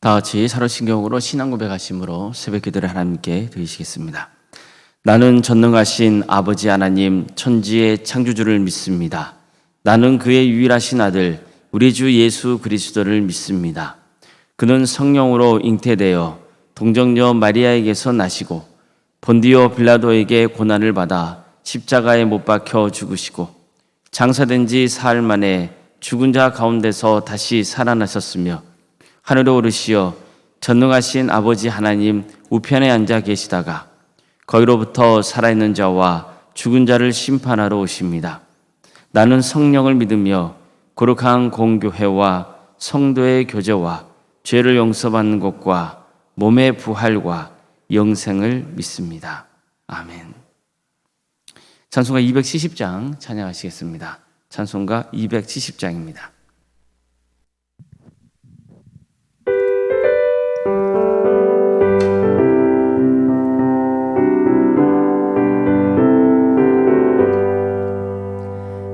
다 같이 사로신경으로 신앙 고백하심으로 새벽 기도를 하나님께 드리시겠습니다. 나는 전능하신 아버지 하나님 천지의 창조주를 믿습니다. 나는 그의 유일하신 아들 우리 주 예수 그리스도를 믿습니다. 그는 성령으로 잉태되어 동정녀 마리아에게서 나시고 본디오 빌라도에게 고난을 받아 십자가에 못 박혀 죽으시고 장사된 지 사흘 만에 죽은 자 가운데서 다시 살아나셨으며 하늘에 오르시어 전능하신 아버지 하나님 우편에 앉아 계시다가 거기로부터 살아있는 자와 죽은 자를 심판하러 오십니다. 나는 성령을 믿으며 거룩한 공교회와 성도의 교제와 죄를 용서받는 것과 몸의 부활과 영생을 믿습니다. 아멘. 찬송가 270장 찬양하시겠습니다. 찬송가 270장입니다.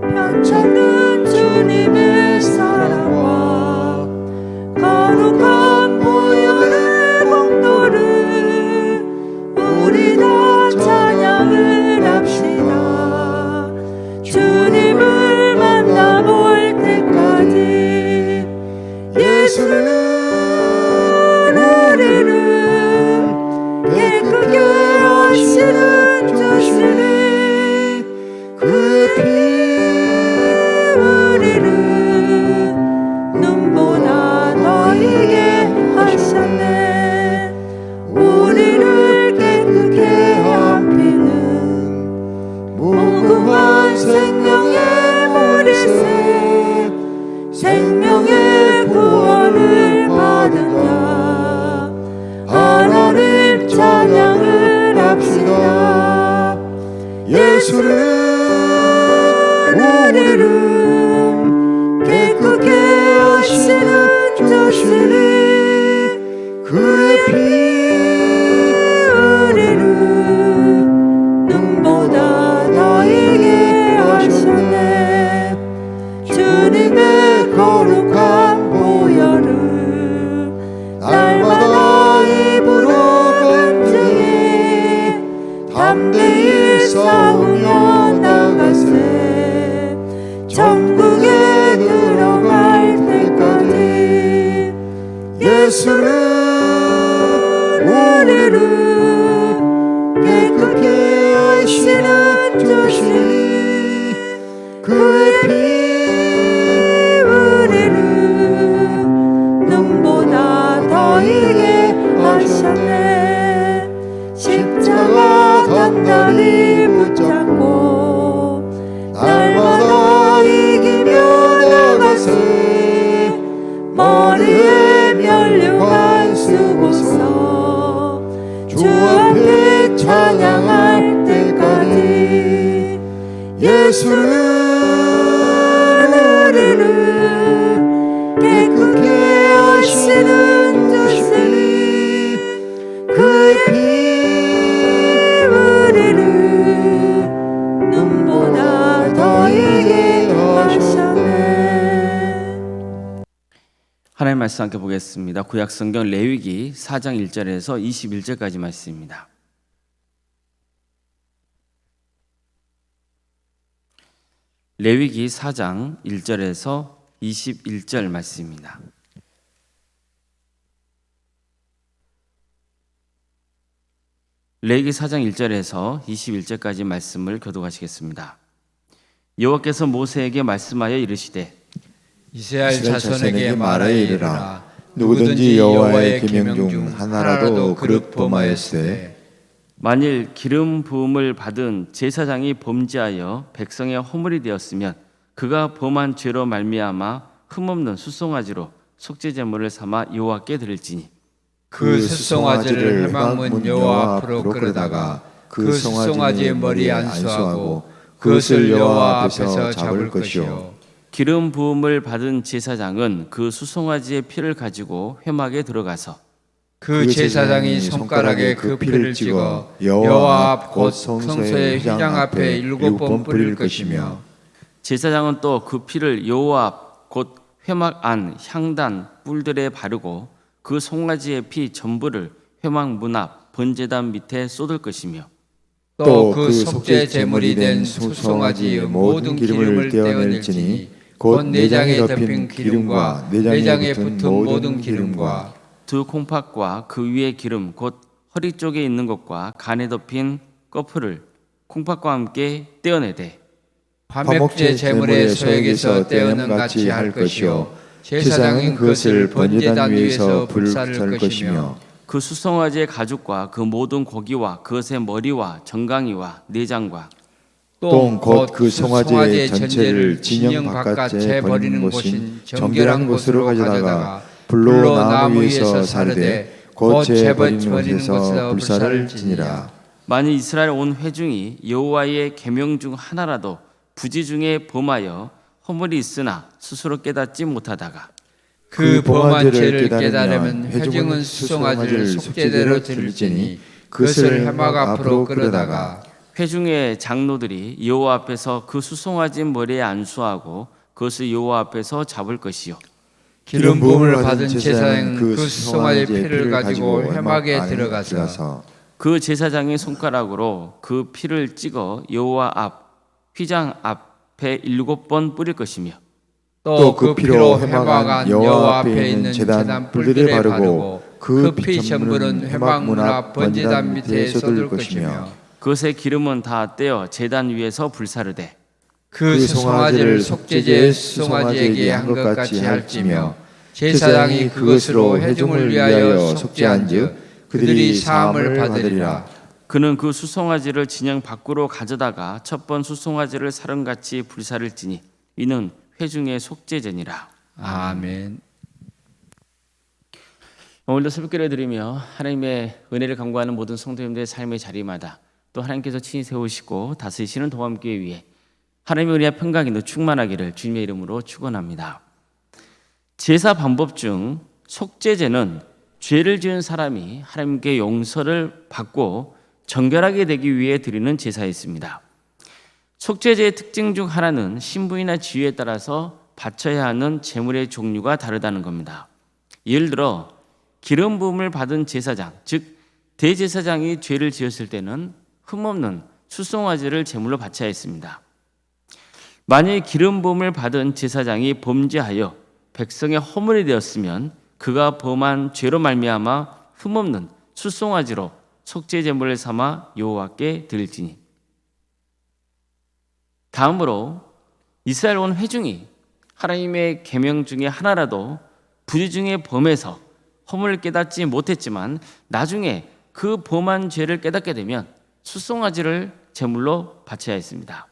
편찮은 주님의 사랑과 거룩한 보혈의 공로를 우리 다 찬양을 합시다. 주님을 만나볼 때까지 예수는 우리를 깨끗게 하시는 주시니 그 피 생명의 머리새 생명의 구원을 받은 자 하나님 찬양을 합시다. 예수는 우리를 깨끗게 하시는 자시니 그의 피 우리를 눈보다 더이게 하셨네. 주님의 거룩한 보혈을 날마다 입으로 간증해 담대히 싸우며 나가세. 천국에 들어갈 때까지 예수는 우리를 깨끗게 하시는 주시니 그의 피 우리를 눈보다 더이게 하셨네. 십자가 단단히 붙잡고 날마다 이기며 나가세. 머리에 면류관 쓰고서 주 앞에 찬양할 때까지 예수는 우리를 깨끗게 하시는 주시니 그의 피 우리를 눈보다 더이게 하셨네. 하나님 말씀 함께 보겠습니다. 구약성경 레위기 4장 1절에서 21절까지 말씀입니다. 레위기 4장 1절에서 21절 말씀입니다. 레위기 4장 1절에서 21절까지 말씀을 교독하시겠습니다. 여호와께서 모세에게 말씀하여 이르시되 이스라엘 자손에게 말하여 이르라. 누구든지 여호와의 계명 중 하나라도 그릇 범하였으되 만일 기름 부음을 받은 제사장이 범죄하여 백성의 허물이 되었으면 그가 범한 죄로 말미암아 흠없는 수송아지로 속죄 제물을 삼아 여호와께 드릴지니 그 수송아지를 회막문 여호와 앞으로 끌어다가 그 수송아지의 머리에 안수하고 그것을 여호와 앞에서 잡을 것이요. 기름 부음을 받은 제사장은 그 수송아지의 피를 가지고 회막에 들어가서 그 제사장이 손가락에 그 피를 찍어 여호와 앞 곧 성소의 휘장 앞에 7번 뿌릴 것이며 제사장은 또 그 피를 여호와 앞 곧 회막 안 향단 뿔들에 바르고 그 송아지의 피 전부를 회막 문 앞 번제단 밑에 쏟을 것이며 또 그 속죄 제물이 된 수송아지의 모든 기름을 떼어낼지니 곧 내장에 덮인 기름과 내장에 붙은 모든 기름과 두 콩팥과 그 위의 기름 곧 허리 쪽에 있는 것과 간에 덮인 꺼풀을 콩팥과 함께 떼어내되 화목제 제물의 소액에서 떼어낸 같이 할 것이요 제사장은 그것을 번제단 위에서 불살 것이며 그 수송아지의 가죽과 그 모든 고기와 그것의 머리와 정강이와 내장과 또 곧 그 송아지의 전체를 진영 바깥에 버리는 곳인 정결한 곳으로 가져다가 불로 나무 위에서 사르되 곧 재버리는 곳에서 불살을 지니라. 만일 이스라엘 온 회중이 여호와의 계명 중 하나라도 부지 중에 범하여 허물이 있으나 스스로 깨닫지 못하다가 그 범한 죄를 깨달으면 회중은 수송아지를 속죄대로 드릴지니 그것을 회막 앞으로 끌어다가 회중의 장로들이 여호와 앞에서 그 수송아지 머리에 안수하고 그것을 여호와 앞에서 잡을 것이요 기름 부음을 받은 제사장은 그 수송아지의 피를 가지고 회막에 들어가서 그 제사장의 손가락으로 그 피를 찍어 여호와 앞 휘장 앞에 7번 뿌릴 것이며 또 그 피로 회막 안 여호와 앞에 있는 제단 뿔들에 바르고 그 피 전부는 회막 문 앞 번제단 밑에 쏟을 것이며 그것의 기름은 다 떼어 제단 위에서 불사르되 그 수송아지를 속죄제의 수송아지에게 한 것 같이 할지며 제사장이 그것으로 회중을 위하여 속죄한즉 그들이 사함을 받으리라. 그는 그 수송아지를 진영 밖으로 가져다가 첫 번 수송아지를 사름같이 불사를지니 이는 회중의 속죄제니라. 아멘. 오늘도 새벽기를 드리며 하나님의 은혜를 간구하는 모든 성도님들의 삶의 자리마다 또 하나님께서 친히 세우시고 다스리시는 도함교회 위해 하나님의 은혜와 평강이 충만하기를 주님의 이름으로 축원합니다. 제사 방법 중 속죄제는 죄를 지은 사람이 하나님께 용서를 받고 정결하게 되기 위해 드리는 제사였습니다. 속죄제의 특징 중 하나는 신분이나 지위에 따라서 바쳐야 하는 제물의 종류가 다르다는 겁니다. 예를 들어 기름 부음을 받은 제사장, 즉 대제사장이 죄를 지었을 때는 흠없는 수송아지를 제물로 바쳐야 했습니다. 만일 기름 부음을 받은 제사장이 범죄하여 백성의 허물이 되었으면 그가 범한 죄로 말미암아 흠없는 수송아지로 속죄 제물을 삼아 여호와께 드릴지니. 다음으로 이스라엘 온 회중이 하나님의 계명 중에 하나라도 부지 중에 범해서 허물을 깨닫지 못했지만 나중에 그 범한 죄를 깨닫게 되면 수송아지를 제물로 바쳐야 했습니다.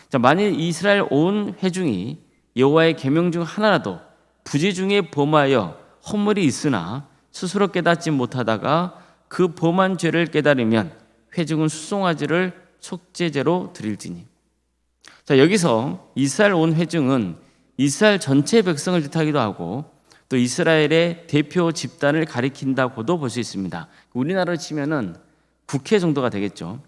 자, 만일 이스라엘 온 회중이 여호와의 계명 중 하나라도 부지 중에 범하여 허물이 있으나 스스로 깨닫지 못하다가 그 범한 죄를 깨달으면 회중은 수송아지를 속죄제로 드릴지니. 자, 여기서 이스라엘 온 회중은 이스라엘 전체 백성을 뜻하기도 하고 또 이스라엘의 대표 집단을 가리킨다고도 볼 수 있습니다. 우리나라로 치면은 국회 정도가 되겠죠.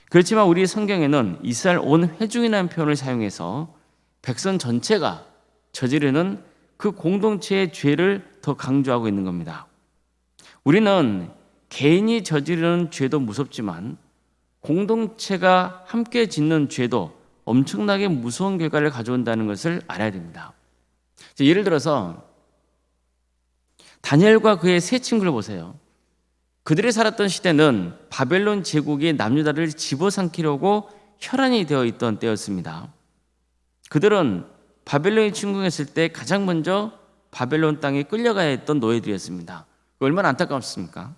그렇지만 우리 성경에는 이스라엘 온 회중이라는 표현을 사용해서 백성 전체가 저지르는 그 공동체의 죄를 더 강조하고 있는 겁니다. 우리는 개인이 저지르는 죄도 무섭지만 공동체가 함께 짓는 죄도 엄청나게 무서운 결과를 가져온다는 것을 알아야 됩니다. 예를 들어서 다니엘과 그의 세 친구를 보세요. 그들이 살았던 시대는 바벨론 제국이 남유다를 집어삼키려고 혈안이 되어 있던 때였습니다. 그들은 바벨론이 침공했을 때 가장 먼저 바벨론 땅에 끌려가야 했던 노예들이었습니다. 얼마나 안타깝습니까?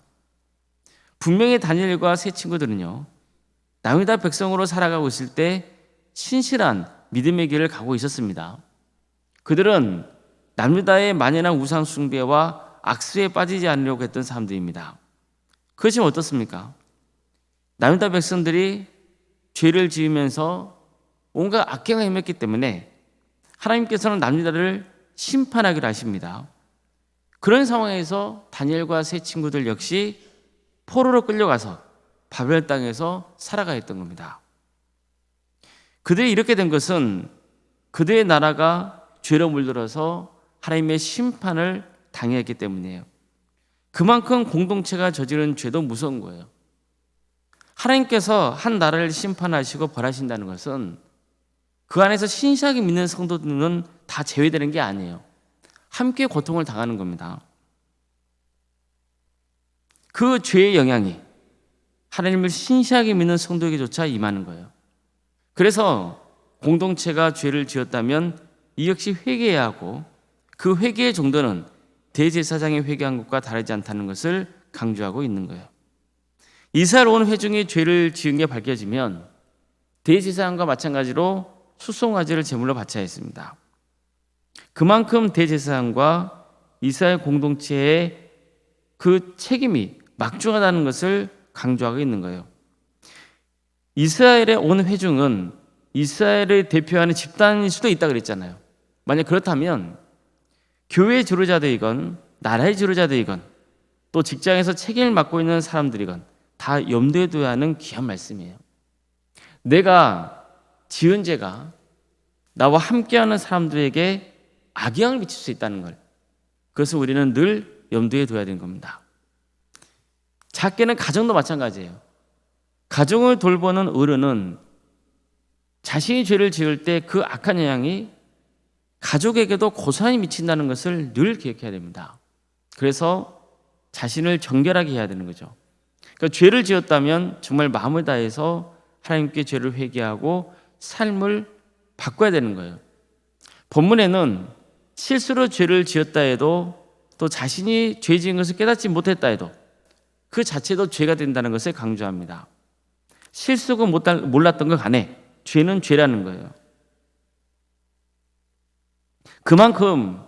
분명히 다니엘과 세 친구들은요, 남유다 백성으로 살아가고 있을 때 신실한 믿음의 길을 가고 있었습니다. 그들은 남유다의 만연한 우상 숭배와 악수에 빠지지 않으려고 했던 사람들입니다. 그렇지만 어떻습니까? 남유다 백성들이 죄를 지으면서 온갖 악행을 행했기 때문에 하나님께서는 남유다를 심판하기로 하십니다. 그런 상황에서 다니엘과 세 친구들 역시 포로로 끌려가서 바벨 땅에서 살아가야 했던 겁니다. 그들이 이렇게 된 것은 그들의 나라가 죄로 물들어서 하나님의 심판을 당해했기 때문이에요. 그만큼 공동체가 저지른 죄도 무서운 거예요. 하나님께서 한 나라를 심판하시고 벌하신다는 것은 그 안에서 신실하게 믿는 성도들은 다 제외되는 게 아니에요. 함께 고통을 당하는 겁니다. 그 죄의 영향이 하나님을 신실하게 믿는 성도에게조차 임하는 거예요. 그래서 공동체가 죄를 지었다면 이 역시 회개해야 하고 그 회개의 정도는 대제사장이 회개한 것과 다르지 않다는 것을 강조하고 있는 거예요. 이스라엘 온 회중이 죄를 지은 게 밝혀지면 대제사장과 마찬가지로 수송아지를 제물로 바쳐야 했습니다. 그만큼 대제사장과 이스라엘 공동체의 그 책임이 막중하다는 것을 강조하고 있는 거예요. 이스라엘의 온 회중은 이스라엘을 대표하는 집단일 수도 있다 그랬잖아요. 만약 그렇다면 교회의 지도자들이건 나라의 지도자들이건 또 직장에서 책임을 맡고 있는 사람들이건 다 염두에 둬야 하는 귀한 말씀이에요. 내가 지은 죄가 나와 함께하는 사람들에게 악영향을 미칠 수 있다는 걸, 그것을 우리는 늘 염두에 둬야 되는 겁니다. 작게는 가정도 마찬가지예요. 가정을 돌보는 어른은 자신이 죄를 지을 때 그 악한 영향이 가족에게도 고스란히 미친다는 것을 늘 기억해야 됩니다. 그래서 자신을 정결하게 해야 되는 거죠. 그러니까 죄를 지었다면 정말 마음을 다해서 하나님께 죄를 회개하고 삶을 바꿔야 되는 거예요. 본문에는 실수로 죄를 지었다 해도 또 자신이 죄 지은 것을 깨닫지 못했다 해도 그 자체도 죄가 된다는 것을 강조합니다. 실수고 몰랐던 것 간에 죄는 죄라는 거예요. 그만큼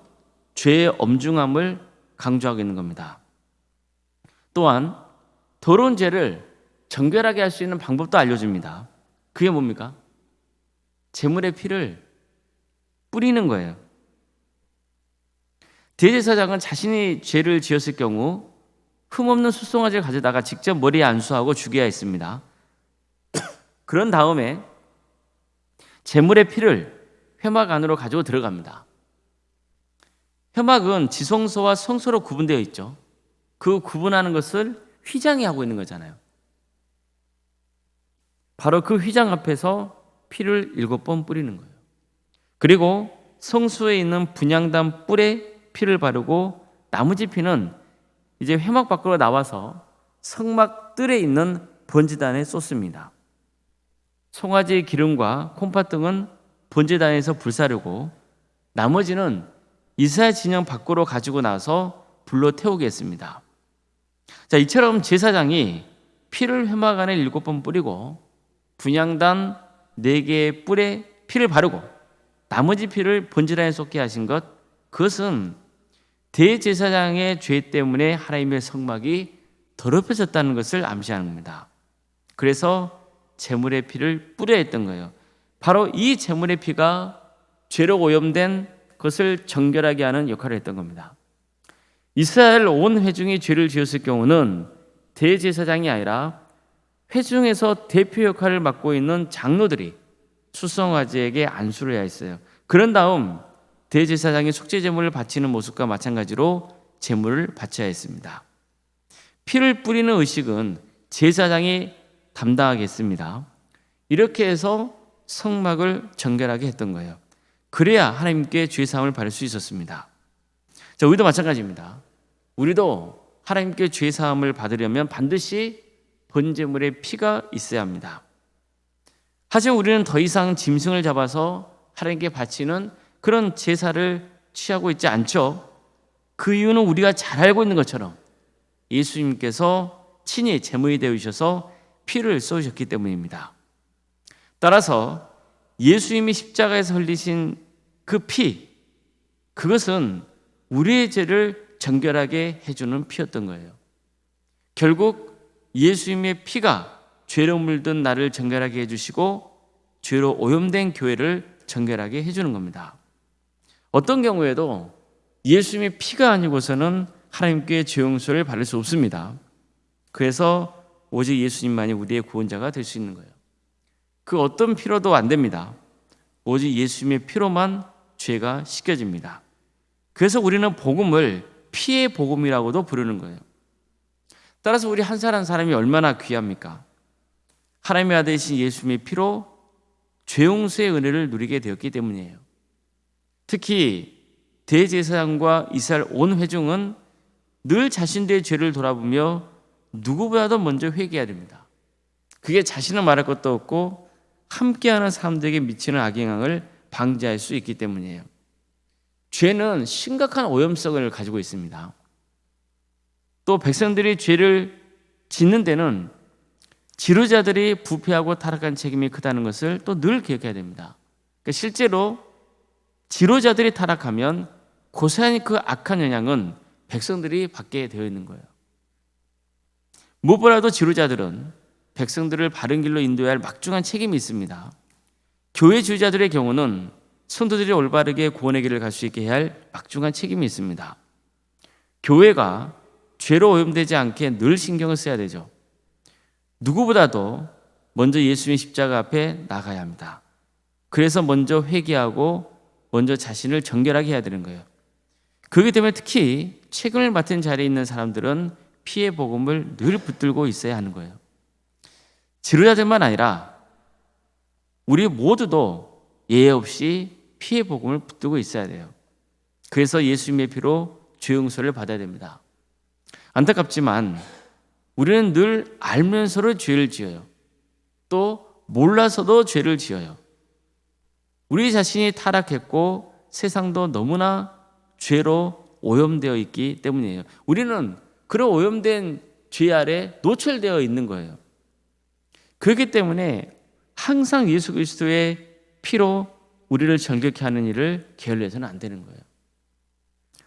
죄의 엄중함을 강조하고 있는 겁니다. 또한 더러운 죄를 정결하게 할 수 있는 방법도 알려줍니다. 그게 뭡니까? 제물의 피를 뿌리는 거예요. 대제사장은 자신이 죄를 지었을 경우 흠없는 숫송아지를 가져다가 직접 머리에 안수하고 죽여야 했습니다. 그런 다음에 제물의 피를 회막 안으로 가지고 들어갑니다. 회막은 지성소와 성소로 구분되어 있죠. 그 구분하는 것을 휘장이 하고 있는 거잖아요. 바로 그 휘장 앞에서 피를 7번 뿌리는 거예요. 그리고 성소에 있는 분향단 뿔에 피를 바르고 나머지 피는 이제 회막 밖으로 나와서 성막 뜰에 있는 번제단에 쏟습니다. 송아지의 기름과 콩팥 등은 번제단에서 불사르고 나머지는 이스라엘 진영 밖으로 가지고 나서 불로 태우겠습니다. 자, 이처럼 제사장이 피를 회막 안에 7번 뿌리고 분향단 4개의 뿔에 피를 바르고 나머지 피를 번제단에 쏟게 하신 것, 그것은 대제사장의 죄 때문에 하나님의 성막이 더럽혀졌다는 것을 암시하는 겁니다. 그래서 제물의 피를 뿌려야 했던 거예요. 바로 이 제물의 피가 죄로 오염된 것을 정결하게 하는 역할을 했던 겁니다. 이스라엘 온 회중이 죄를 지었을 경우는 대제사장이 아니라 회중에서 대표 역할을 맡고 있는 장로들이 수송아지에게 안수를 해야 했어요. 그런 다음 대제사장이 속죄제물을 바치는 모습과 마찬가지로 제물을 바쳐야 했습니다. 피를 뿌리는 의식은 제사장이 담당하겠습니다. 이렇게 해서 성막을 정결하게 했던 거예요. 그래야 하나님께 죄사함을 받을 수 있었습니다. 자, 우리도 마찬가지입니다. 우리도 하나님께 죄사함을 받으려면 반드시 번제물의 피가 있어야 합니다. 하지만 우리는 더 이상 짐승을 잡아서 하나님께 바치는 그런 제사를 취하고 있지 않죠. 그 이유는 우리가 잘 알고 있는 것처럼 예수님께서 친히 제물이 되어주셔서 피를 쏘셨기 때문입니다. 따라서 예수님이 십자가에서 흘리신 그 피, 그것은 우리의 죄를 정결하게 해주는 피였던 거예요. 결국 예수님의 피가 죄로 물든 나를 정결하게 해주시고 죄로 오염된 교회를 정결하게 해주는 겁니다. 어떤 경우에도 예수님의 피가 아니고서는 하나님께 죄 용서를 받을 수 없습니다. 그래서 오직 예수님만이 우리의 구원자가 될 수 있는 거예요. 그 어떤 피로도 안 됩니다. 오직 예수님의 피로만 죄가 씻겨집니다. 그래서 우리는 복음을 피의 복음이라고도 부르는 거예요. 따라서 우리 한 사람 한 사람이 얼마나 귀합니까? 하나님의 아들이신 예수님의 피로 죄용서의 은혜를 누리게 되었기 때문이에요. 특히 대제사장과 이스라엘 온 회중은 늘 자신들의 죄를 돌아보며 누구보다도 먼저 회개해야 됩니다. 그게 자신은 말할 것도 없고 함께하는 사람들에게 미치는 악영향을 방지할 수 있기 때문이에요. 죄는 심각한 오염성을 가지고 있습니다. 또 백성들이 죄를 짓는 데는 지도자들이 부패하고 타락한 책임이 크다는 것을 또 늘 기억해야 됩니다. 그러니까 실제로 지도자들이 타락하면 고스란히 그 악한 영향은 백성들이 받게 되어 있는 거예요. 무엇보다도 지도자들은 백성들을 바른 길로 인도해야 할 막중한 책임이 있습니다. 교회 지도자들의 경우는 성도들이 올바르게 구원의 길을 갈 수 있게 해야 할 막중한 책임이 있습니다. 교회가 죄로 오염되지 않게 늘 신경을 써야 되죠. 누구보다도 먼저 예수님의 십자가 앞에 나가야 합니다. 그래서 먼저 회개하고 먼저 자신을 정결하게 해야 되는 거예요. 그렇기 때문에 특히 책임을 맡은 자리에 있는 사람들은 피의 복음을 늘 붙들고 있어야 하는 거예요. 지도자들만 아니라 우리 모두도 예외 없이 피의 복음을 붙들고 있어야 돼요. 그래서 예수님의 피로 죄 용서를 받아야 됩니다. 안타깝지만 우리는 늘 알면서도 죄를 지어요. 또 몰라서도 죄를 지어요. 우리 자신이 타락했고 세상도 너무나 죄로 오염되어 있기 때문이에요. 우리는 그런 오염된 죄 아래 노출되어 있는 거예요. 그렇기 때문에 항상 예수 그리스도의 피로 우리를 정결케 하는 일을 게을러서는 안 되는 거예요.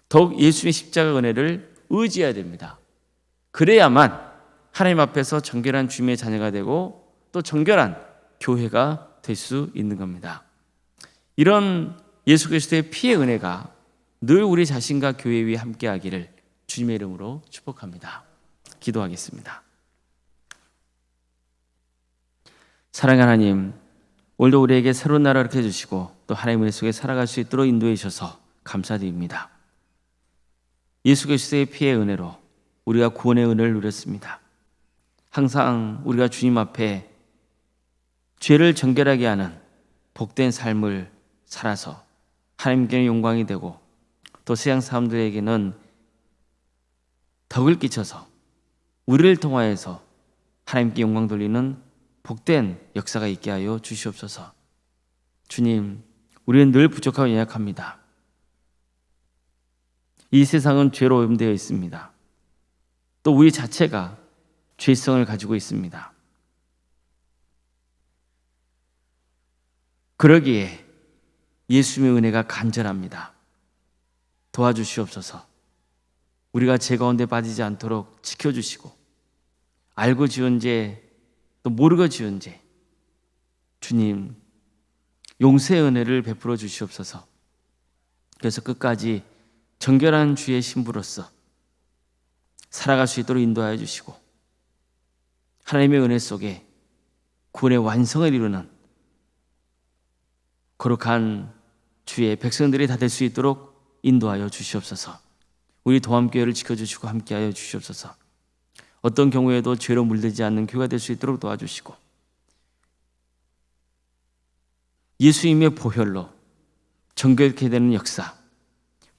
더욱 예수님의 십자가 은혜를 의지해야 됩니다. 그래야만 하나님 앞에서 정결한 주님의 자녀가 되고 또 정결한 교회가 될 수 있는 겁니다. 이런 예수 그리스도의 피의 은혜가 늘 우리 자신과 교회 위에 함께하기를 주님의 이름으로 축복합니다. 기도하겠습니다. 사랑하는 하나님, 오늘도 우리에게 새로운 나라를 이렇게 해주시고 또 하나님의 은혜 속에 살아갈 수 있도록 인도해 주셔서 감사드립니다. 예수 그리스도의 피의 은혜로 우리가 구원의 은혜를 누렸습니다. 항상 우리가 주님 앞에 죄를 정결하게 하는 복된 삶을 살아서 하나님께는 영광이 되고 또 세상 사람들에게는 덕을 끼쳐서 우리를 통하여서 하나님께 영광 돌리는 복된 역사가 있게 하여 주시옵소서. 주님, 우리는 늘 부족하고 연약합니다. 이 세상은 죄로 오염되어 있습니다. 또 우리 자체가 죄성을 가지고 있습니다. 그러기에 예수님의 은혜가 간절합니다. 도와주시옵소서. 우리가 죄 가운데 빠지지 않도록 지켜주시고 알고 지은 죄 또 모르고 지은 죄 주님 용서의 은혜를 베풀어 주시옵소서. 그래서 끝까지 정결한 주의 신부로서 살아갈 수 있도록 인도하여 주시고 하나님의 은혜 속에 구원의 완성을 이루는 거룩한 주의 백성들이 다 될 수 있도록 인도하여 주시옵소서. 우리 도함교회를 지켜주시고 함께하여 주시옵소서. 어떤 경우에도 죄로 물들지 않는 교회가 될 수 있도록 도와주시고 예수님의 보혈로 정결케 되는 역사,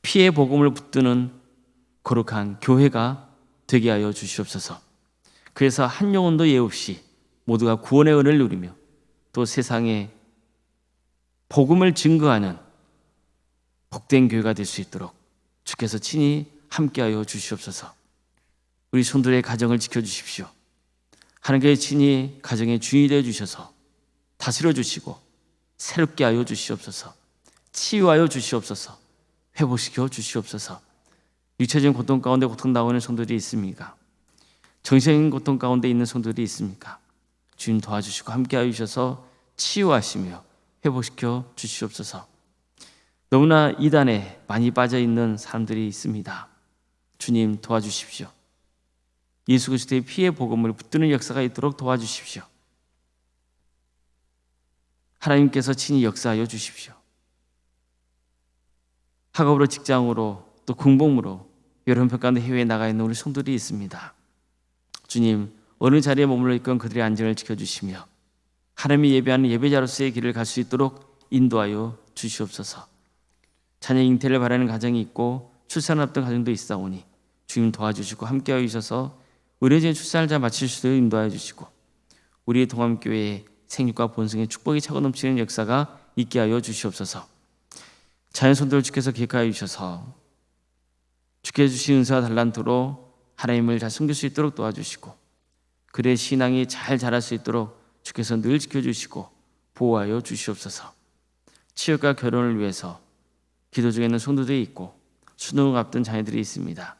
피의 복음을 붙드는 거룩한 교회가 되게 하여 주시옵소서. 그래서 한 영혼도 예 없이 모두가 구원의 은혜를 누리며 또 세상에 복음을 증거하는 복된 교회가 될 수 있도록 주께서 친히 함께하여 주시옵소서. 우리 손들의 가정을 지켜주십시오. 하나님께 친히 가정의 주인이 되어 주셔서 다스려 주시고 새롭게 하여 주시옵소서. 치유하여 주시옵소서. 회복시켜 주시옵소서. 육체적인 고통 가운데 고통당하는 성도들이 있습니까? 정신적인 고통 가운데 있는 성도들이 있습니까? 주님 도와주시고 함께하여 주셔서 치유하시며 회복시켜 주시옵소서. 너무나 이단에 많이 빠져있는 사람들이 있습니다. 주님 도와주십시오. 예수 그리스도의 피의 복음을 붙드는 역사가 있도록 도와주십시오. 하나님께서 친히 역사하여 주십시오. 학업으로 직장으로 또 공복으로 여론편 가운데 해외에 나가 있는 우리 성도들이 있습니다. 주님, 어느 자리에 머물러 있건 그들의 안전을 지켜주시며 하나님이 예배하는 예배자로서의 길을 갈 수 있도록 인도하여 주시옵소서. 자녀 잉태를 바라는 가정이 있고 출산 앞둔 가정도 있사오니 주님 도와주시고 함께하여 주셔서 의뢰진 출산을 잘 마칠 수 있도록 인도하여 주시고 우리 동암교회에 생육과 본성의 축복이 차고 넘치는 역사가 있게 하여 주시옵소서. 자녀 손들을 주께서 기획하여 주셔서 주께서 주신 은사와 달란트로 하나님을 잘 섬길 수 있도록 도와주시고 그의 신앙이 잘 자랄 수 있도록 주께서 늘 지켜주시고 보호하여 주시옵소서. 취업과 결혼을 위해서 기도 중에 있는 성도들이 있고 수능을 앞둔 자녀들이 있습니다.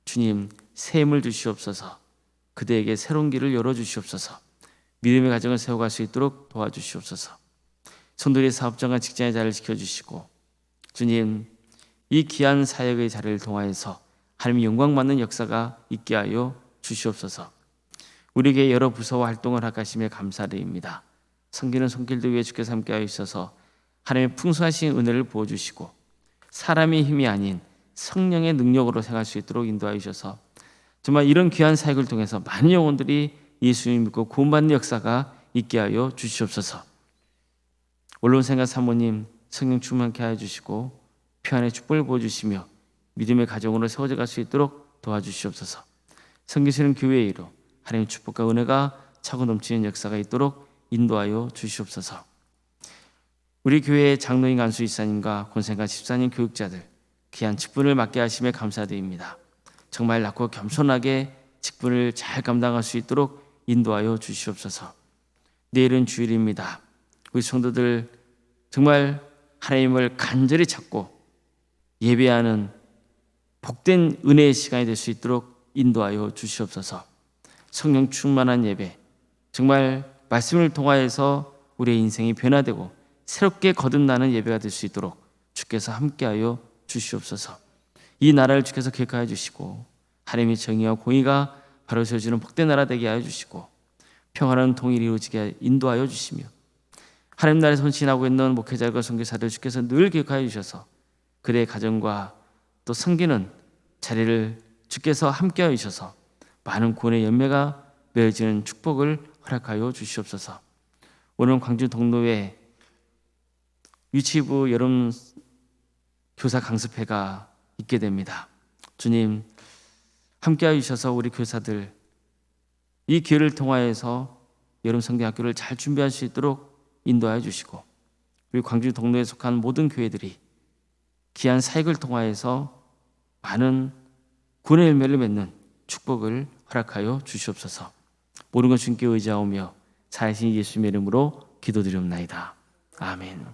주님, 새 힘을 주시옵소서. 그대에게 새로운 길을 열어주시옵소서. 믿음의 가정을 세워갈 수 있도록 도와주시옵소서. 성도들의 사업장과 직장의 자리를 지켜주시고 주님, 이 귀한 사역의 자리를 통하여서 하나님의 영광받는 역사가 있게 하여 주시옵소서. 우리에게 여러 부서와 활동을 하심에 감사드립니다. 섬기는 손길들 위해 주께서 함께하여 주셔서 하나님의 풍성하신 은혜를 부어주시고 사람의 힘이 아닌 성령의 능력으로 생활할 수 있도록 인도하여 주셔서 정말 이런 귀한 사역을 통해서 많은 영혼들이 예수님 믿고 구원받는 역사가 있게 하여 주시옵소서. 원론생과 사모님 성령 충만케 하여 주시고 평안의 축복을 부어주시며 믿음의 가정으로 세워져 갈 수 있도록 도와주시옵소서. 섬기시는 교회의 이로 하나님의 축복과 은혜가 차고 넘치는 역사가 있도록 인도하여 주시옵소서. 우리 교회의 장로인 안수 이사님과 권생과 집사님 교육자들 귀한 직분을 맡게 하심에 감사드립니다. 정말 낮고 겸손하게 직분을 잘 감당할 수 있도록 인도하여 주시옵소서. 내일은 주일입니다. 우리 성도들 정말 하나님을 간절히 찾고 예배하는 복된 은혜의 시간이 될 수 있도록 인도하여 주시옵소서. 성령 충만한 예배, 정말 말씀을 통하여서 우리의 인생이 변화되고 새롭게 거듭나는 예배가 될 수 있도록 주께서 함께하여 주시옵소서. 이 나라를 주께서 계획하여 주시고 하나님의 정의와 공의가 바로 세워지는 복된 나라 되게 하여 주시고 평화로운 통일이 이루어지게 인도하여 주시며 하나님 나라에 헌신하고 있는 목회자들과 선교사들 주께서 늘 계획하여 주셔서 그들의 가정과 또 섬기는 자리를 주께서 함께하여 주셔서 많은 구원의 열매가 맺어지는 축복을 허락하여 주시옵소서. 오늘 광주 동로에 유치부 여름 교사 강습회가 있게 됩니다. 주님 함께하여 주셔서 우리 교사들 이 기회를 통하여서 여름 성경학교를 잘 준비할 수 있도록 인도하여 주시고 우리 광주 동로에 속한 모든 교회들이 귀한 사역을 통하여서 많은 구원의 열매를 맺는 축복을 허락하여 주시옵소서. 모든 것 주님께 의지하오며 살아계신 예수님의 이름으로 기도드리옵나이다. 아멘.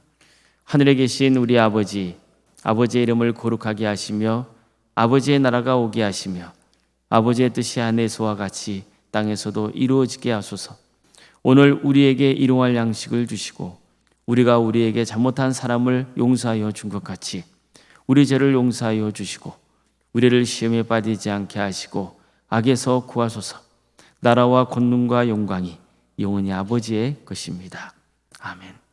하늘에 계신 우리 아버지, 아버지의 이름을 거룩하게 하시며 아버지의 나라가 오게 하시며 아버지의 뜻이 하늘에서와 같이 땅에서도 이루어지게 하소서. 오늘 우리에게 일용할 양식을 주시고 우리가 우리에게 잘못한 사람을 용서하여 준 것 같이 우리 죄를 용서하여 주시고 우리를 시험에 빠지지 않게 하시고 악에서 구하소서. 나라와 권능과 영광이 영원히 아버지의 것입니다. 아멘.